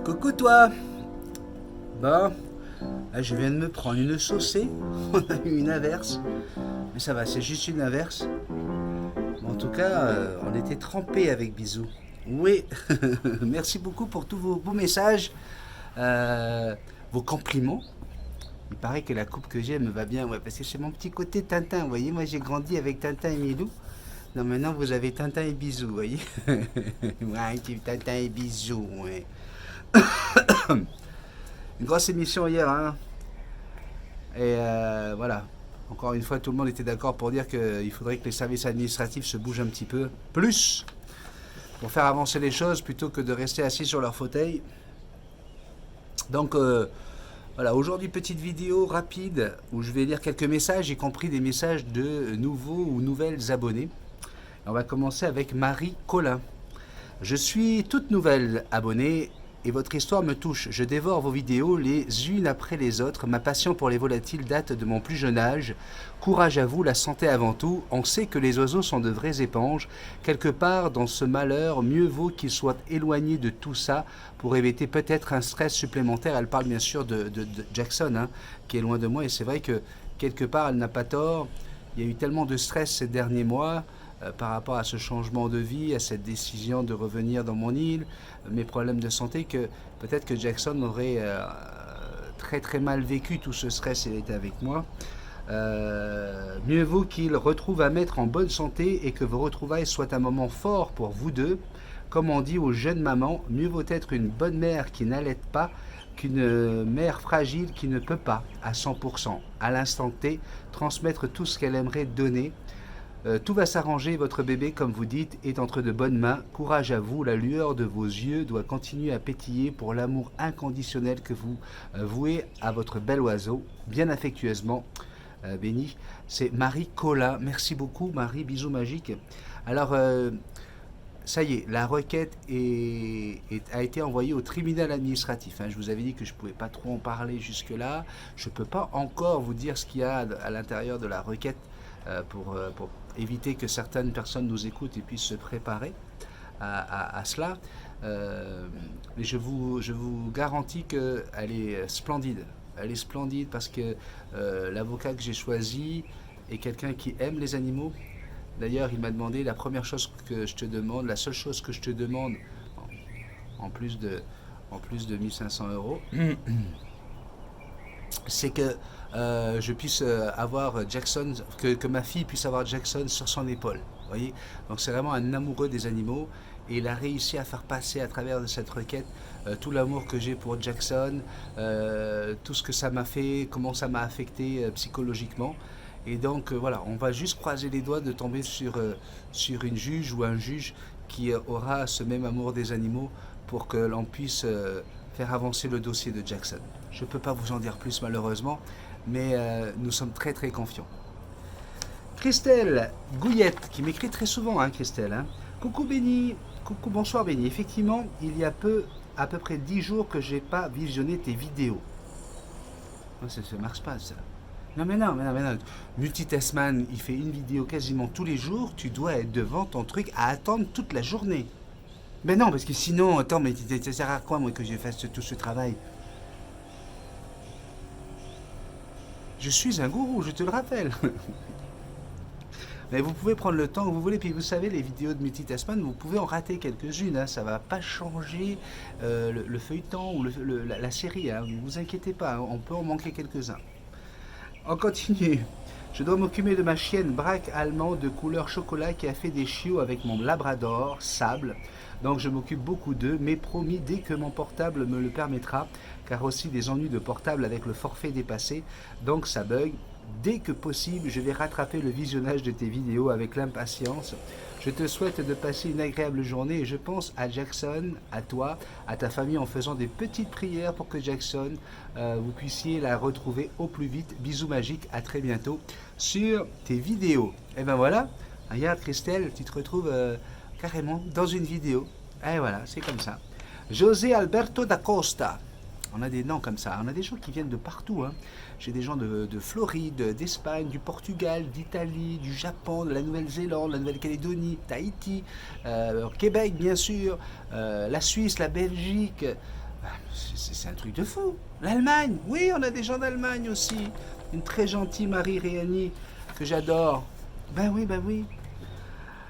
Coucou toi. Bon, là je viens de me prendre une saucée. On a eu une averse. Mais ça va, c'est juste une averse. Mais en tout cas, on était trempés avec Bisou. Oui, merci beaucoup pour tous vos beaux messages, euh, vos compliments. Il paraît que la coupe que j'ai me va bien, ouais, parce que c'est mon petit côté Tintin, vous voyez, moi j'ai grandi avec Tintin et Milou. Non, maintenant vous avez Tintin et Bisou, vous voyez. Ouais, Tintin et Bisou, ouais. Une grosse émission hier, hein. Et voilà. Encore une fois, tout le monde était d'accord pour dire qu'il faudrait que les services administratifs se bougent un petit peu plus pour faire avancer les choses plutôt que de rester assis sur leur fauteuil. Donc voilà, aujourd'hui petite vidéo rapide où je vais lire quelques messages, y compris des messages de nouveaux ou nouvelles abonnés. On va commencer avec Marie Collin. Je suis toute nouvelle abonnée et votre histoire me touche. Je dévore vos vidéos les unes après les autres. Ma passion pour les volatiles date de mon plus jeune âge. Courage à vous, la santé avant tout. On sait que les oiseaux sont de vraies éponges. Quelque part dans ce malheur, mieux vaut qu'ils soient éloignés de tout ça pour éviter peut-être un stress supplémentaire. Elle parle bien sûr de Jackson, hein, qui est loin de moi. Et c'est vrai que quelque part, elle n'a pas tort. Il y a eu tellement de stress ces derniers mois par rapport à ce changement de vie, à cette décision de revenir dans mon île, mes problèmes de santé, que peut-être que Jackson aurait très très mal vécu tout ce stress s'il était avec moi. Mieux vaut qu'il retrouve un maître en bonne santé et que vos retrouvailles soient un moment fort pour vous deux. Comme on dit aux jeunes mamans, mieux vaut être une bonne mère qui n'allait pas qu'une mère fragile qui ne peut pas, à 100%, à l'instant T, transmettre tout ce qu'elle aimerait donner. Tout va s'arranger, votre bébé, comme vous dites, est entre de bonnes mains. Courage à vous, la lueur de vos yeux doit continuer à pétiller pour l'amour inconditionnel que vous vouez à votre bel oiseau. Bien affectueusement, béni. C'est Marie Collin. Merci beaucoup, Marie. Bisous magiques. Alors, ça y est, la requête a été envoyée au tribunal administratif, hein. Je vous avais dit que je ne pouvais pas trop en parler jusque-là. Je ne peux pas encore vous dire ce qu'il y a à l'intérieur de la requête pour éviter que certaines personnes nous écoutent et puissent se préparer à cela. Mais je vous garantis qu'elle est splendide. Elle est splendide parce que l'avocat que j'ai choisi est quelqu'un qui aime les animaux. D'ailleurs, il m'a demandé la première chose que je te demande, la seule chose que je te demande, en plus de 1500 euros, c'est que je puisse avoir Jackson, que ma fille puisse avoir Jackson sur son épaule. Vous voyez. Donc c'est vraiment un amoureux des animaux et il a réussi à faire passer à travers de cette requête tout l'amour que j'ai pour Jackson, tout ce que ça m'a fait, comment ça m'a affecté psychologiquement. Et donc voilà, on va juste croiser les doigts de tomber sur une juge ou un juge qui aura ce même amour des animaux pour que l'on puisse faire avancer le dossier de Jackson. Je ne peux pas vous en dire plus malheureusement, mais nous sommes très très confiants. Christelle Gouillette, qui m'écrit très souvent, hein, Christelle. Hein. Coucou Béni, coucou, bonsoir Béni. Effectivement, il y a à peu près 10 jours que j'ai pas visionné tes vidéos. Oh, ça ne marche pas ça. Non mais non, mais non, mais non. Multitaskman, il fait une vidéo quasiment tous les jours, tu dois être devant ton truc à attendre toute la journée. Mais non, parce que sinon, attends, mais ça sert à quoi moi que je fasse tout ce travail? Je suis un gourou, je te le rappelle. Mais vous pouvez prendre le temps que vous voulez, puis vous savez, les vidéos de Multitaskman, vous pouvez en rater quelques-unes, hein, ça ne va pas changer le feuilleton ou la série, hein, ne vous inquiétez pas, hein, on peut en manquer quelques-uns. On continue. Je dois m'occuper de ma chienne braque allemande de couleur chocolat qui a fait des chiots avec mon labrador, Sable. Donc je m'occupe beaucoup d'eux, mais promis dès que mon portable me le permettra, car aussi des ennuis de portable avec le forfait dépassé, donc ça bug. Dès que possible, je vais rattraper le visionnage de tes vidéos avec l'impatience. Je te souhaite de passer une agréable journée et je pense à Jackson, à toi, à ta famille en faisant des petites prières pour que Jackson, vous puissiez la retrouver au plus vite. Bisous magiques, à très bientôt sur tes vidéos. Et ben voilà, regarde Christelle, tu te retrouves carrément dans une vidéo. Et voilà, c'est comme ça. José Alberto da Costa. On a des noms comme ça, on a des gens qui viennent de partout, hein. J'ai des gens de Floride, d'Espagne, du Portugal, d'Italie, du Japon, de la Nouvelle-Zélande, la Nouvelle-Calédonie, d'Haïti, Québec bien sûr, la Suisse, la Belgique, C'est un truc de fou. L'Allemagne, oui, on a des gens d'Allemagne aussi. Une très gentille Marie Réani que j'adore. Ben oui, ben oui.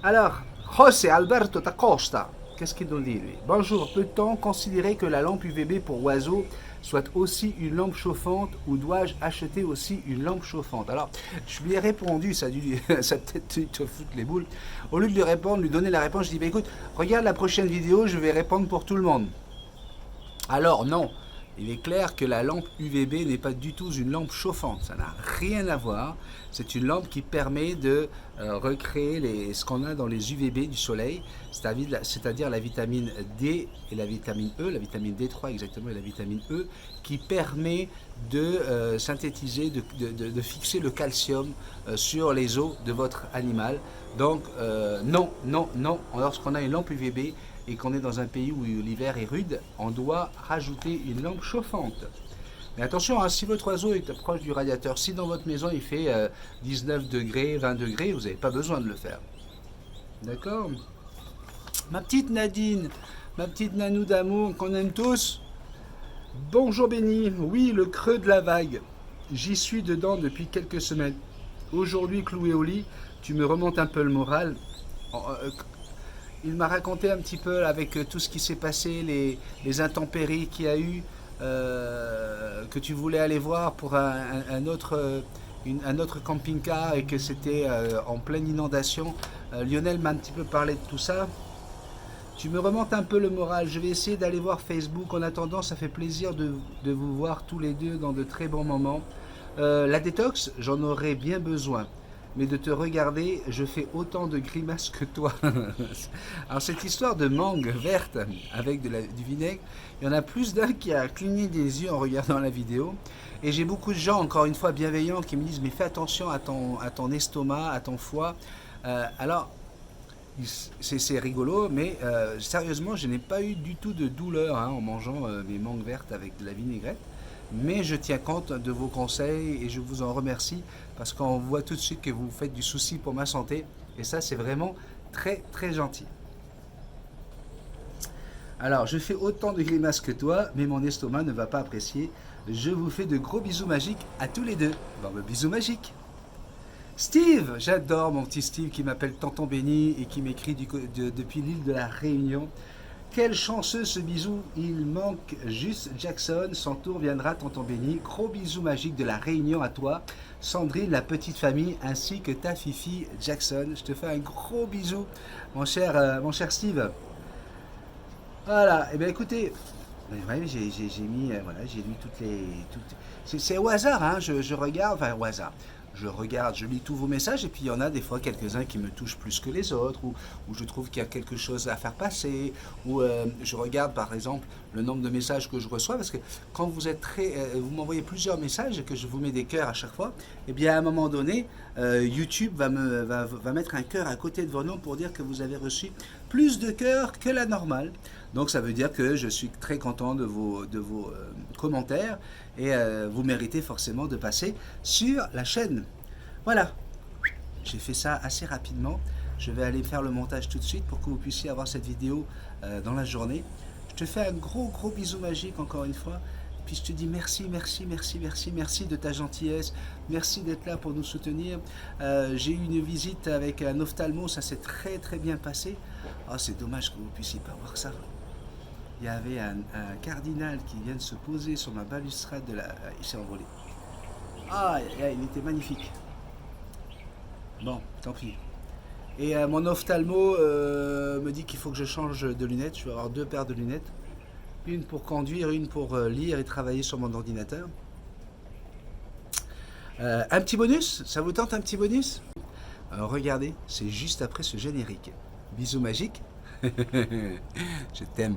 Alors, José Alberto da Costa, qu'est-ce qu'il nous dit lui? Bonjour, peut-on considérer que la lampe UVB pour oiseaux soit aussi une lampe chauffante ou dois-je acheter aussi une lampe chauffante? Alors, je lui ai répondu, ça a peut-être te foutre les boules. Au lieu de lui répondre, lui donner la réponse, je dis, bah, écoute, regarde la prochaine vidéo, je vais répondre pour tout le monde. Alors non, il est clair que la lampe UVB n'est pas du tout une lampe chauffante, ça n'a rien à voir. C'est une lampe qui permet de recréer ce qu'on a dans les UVB du soleil, c'est-à-dire la vitamine D et la vitamine E, la vitamine D3 exactement et la vitamine E, qui permet de synthétiser, de fixer le calcium sur les os de votre animal. Donc non, non, non, lorsqu'on a une lampe UVB, et qu'on est dans un pays où l'hiver est rude, on doit rajouter une lampe chauffante. Mais attention, hein, si votre oiseau est proche du radiateur, si dans votre maison il fait 19 degrés, 20 degrés, vous n'avez pas besoin de le faire. D'accord? Ma petite Nadine, ma petite Nanou d'amour qu'on aime tous. Bonjour Béni, oui, le creux de la vague. J'y suis dedans depuis quelques semaines. Aujourd'hui, cloué au lit, tu me remontes un peu le moral. Il m'a raconté un petit peu avec tout ce qui s'est passé, les intempéries qu'il y a eu, que tu voulais aller voir pour un autre camping-car et que c'était en pleine inondation. Lionel m'a un petit peu parlé de tout ça. Tu me remontes un peu le moral. Je vais essayer d'aller voir Facebook. En attendant, ça fait plaisir de vous voir tous les deux dans de très bons moments. La détox, j'en aurais bien besoin. Mais de te regarder, je fais autant de grimaces que toi. Alors cette histoire de mangue verte avec du vinaigre, il y en a plus d'un qui a cligné des yeux en regardant la vidéo. Et j'ai beaucoup de gens, encore une fois, bienveillants qui me disent, mais fais attention à ton estomac, à ton foie. Alors, c'est rigolo, mais sérieusement, je n'ai pas eu du tout de douleur en mangeant mes mangues vertes avec de la vinaigrette. Mais je tiens compte de vos conseils et je vous en remercie parce qu'on voit tout de suite que vous faites du souci pour ma santé et ça c'est vraiment très très gentil. Alors je fais autant de grimaces que toi mais mon estomac ne va pas apprécier. Je vous fais de gros bisous magiques à tous les deux. Bon, bisous magiques. Steve, j'adore mon petit Steve qui m'appelle Tonton Béni et qui m'écrit depuis l'île de la Réunion. Quel chanceux ce bisou, il manque juste Jackson, son tour viendra Tonton Béni. Gros bisou magique de la Réunion à toi, Sandrine, la petite famille, ainsi que ta fifi Jackson. Je te fais un gros bisou, mon cher Steve. Voilà, et bien écoutez, j'ai mis, voilà, j'ai lu c'est au hasard, hein, je regarde, enfin au hasard. Je regarde, je lis tous vos messages et puis il y en a des fois quelques-uns qui me touchent plus que les autres ou je trouve qu'il y a quelque chose à faire passer ou je regarde par exemple le nombre de messages que je reçois parce que quand vous êtes vous m'envoyez plusieurs messages et que je vous mets des cœurs à chaque fois, et bien à un moment donné YouTube va mettre un cœur à côté de vos noms pour dire que vous avez reçu plus de cœurs que la normale. Donc ça veut dire que je suis très content de vos commentaires et vous méritez forcément de passer sur la chaîne. Voilà, j'ai fait ça assez rapidement. Je vais aller faire le montage tout de suite pour que vous puissiez avoir cette vidéo dans la journée. Je te fais un gros bisou magique encore une fois. Puis je te dis merci de ta gentillesse. Merci d'être là pour nous soutenir. J'ai eu une visite avec un ophtalmo, ça s'est très bien passé. Oh, c'est dommage que vous ne puissiez pas voir ça. Il y avait un cardinal qui vient de se poser sur ma balustrade il s'est envolé. Ah, il était magnifique. Bon, tant pis. Et mon ophtalmo me dit qu'il faut que je change de lunettes. Je vais avoir 2 paires de lunettes. Une pour conduire, une pour lire et travailler sur mon ordinateur. Un petit bonus? Ça vous tente un petit bonus? Regardez, c'est juste après ce générique. Bisous magiques. Je t'aime.